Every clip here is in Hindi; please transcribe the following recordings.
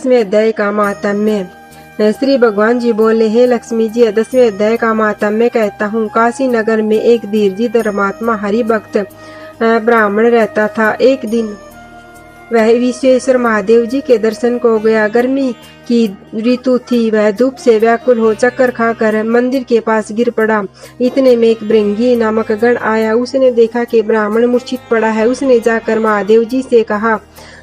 10वें अध्याय का महात्म्य। श्री भगवान जी बोले, हे लक्ष्मी जी, 10वें अध्याय का महात्म्य कहता हूँ। काशी नगर में एक धीरजी धर्मात्मा हरि भक्त ब्राह्मण रहता था। एक दिन वह विश्वेश्वर महादेव जी के दर्शन को गया। गर्मी की ऋतु थी। वह धूप से व्याकुल हो चक्कर खाकर मंदिर के पास गिर पड़ा। इतने में एक भृंगी नामक गण आया। उसने देखा कि ब्राह्मण मूर्छित पड़ा है। उसने जाकर महादेव जी से कहा।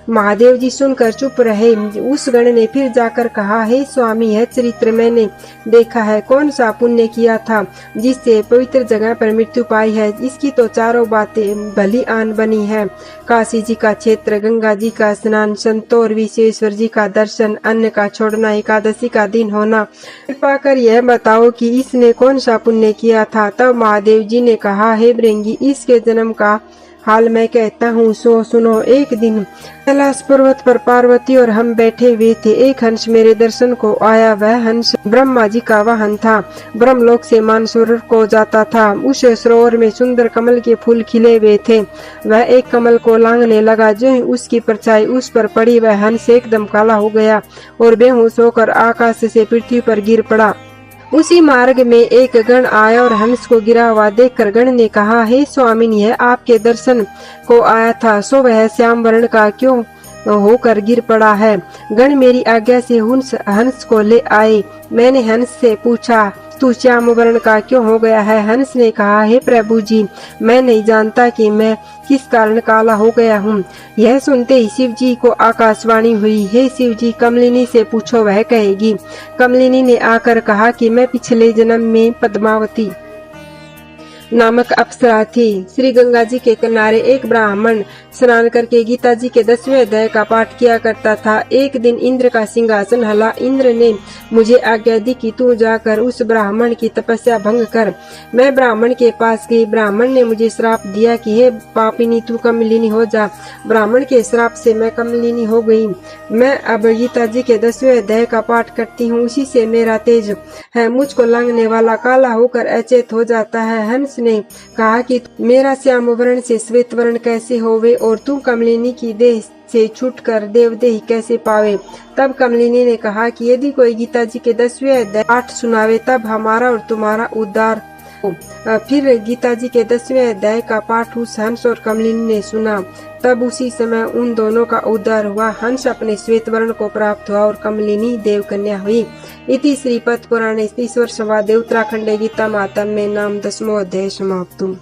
महादेव जी सुनकर चुप रहे। उस गण ने फिर जाकर कहा, हे स्वामी, यह चरित्र मैंने देखा है। कौन सा पुण्य किया था जिससे पवित्र जगह पर मृत्यु पाई है? इसकी तो चारों बातें भली आन बनी है। काशी जी का क्षेत्र, गंगा जी का स्नान, संतों और विश्वेश्वर जी का दर्शन, अन्न का छोड़ना, एकादशी का दिन होना। कृपा कर यह बताओ कि इसने कौन सा पुण्य किया था? तब महादेव जी ने कहा, हे भृंगी, इसके जन्म का हाल मैं कहता हूँ, सो सुनो। एक दिन कैलाश पर्वत पर पार्वती और हम बैठे हुए थे। एक हंस मेरे दर्शन को आया। वह हंस ब्रह्मा जी का वाहन था। ब्रह्मलोक से मानसरोवर को जाता था। उस सरोवर में सुंदर कमल के फूल खिले हुए थे। वह एक कमल को लांघने लगा। जो ही उसकी परछाई उस पर पड़ी, वह हंस एकदम काला हो गया और बेहोश होकर आकाश से पृथ्वी पर गिर पड़ा। उसी मार्ग में एक गण आया और हंस को गिरा हुआ देखकर गण ने कहा, हे स्वामिनी, यह आपके दर्शन को आया था, सो वह श्याम वर्ण का क्यों होकर गिर पड़ा है? गण मेरी आज्ञा से हंस को ले आए। मैंने हंस से पूछा, तू श्याम वर्ण का क्यों हो गया है? हंस ने कहा, हे प्रभु जी, मैं नहीं जानता कि मैं किस कारण काला हो गया हूँ। यह सुनते ही शिव जी को आकाशवाणी हुई, हे शिव जी, कमलिनी से पूछो, वह कहेगी। कमलिनी ने आकर कहा कि मैं पिछले जन्म में पद्मावती नामक अप्सरा थी। श्री गंगा जी के किनारे एक ब्राह्मण स्नान करके गीता जी के 10वें अध्याय का पाठ किया करता था। एक दिन इंद्र का सिंहासन हला। इंद्र ने मुझे आज्ञा दी कि तू जाकर उस ब्राह्मण की तपस्या भंग कर। मैं ब्राह्मण के पास गई। ब्राह्मण ने मुझे श्राप दिया कि हे पापिनी, तू कमलिनी हो जा। ब्राह्मण के श्राप से मैं कमलिनी हो गई। मैं अब गीता जी के 10वें अध्याय का पाठ करती हूँ। उसी से मेरा तेज है। मुझको लांघने वाला काला होकर अचेत हो जाता है। हंस ने कहा कि मेरा श्याम वर्ण से श्वेत वर्ण कैसे होवे और तू कमलिनी की देह से छूटकर देवदेह कैसे पावे? तब कमलिनी ने कहा कि यदि कोई गीता जी के 10वें अध्याय पाठ सुनावे तब हमारा और तुम्हारा उद्धार हो। फिर गीता जी के 10वें अध्याय का पाठ उस हंस और कमलिनी ने सुना। तब उसी समय उन दोनों का उद्धार हुआ। हंस अपने श्वेत वर्ण को प्राप्त हुआ और कमलिनी देवकन्या हुई। इति श्रीपद पुराणे ईश्वर संवादे उत्तराखंडे गीता महात्म्ये नाम 10वां अध्याय समाप्तम्।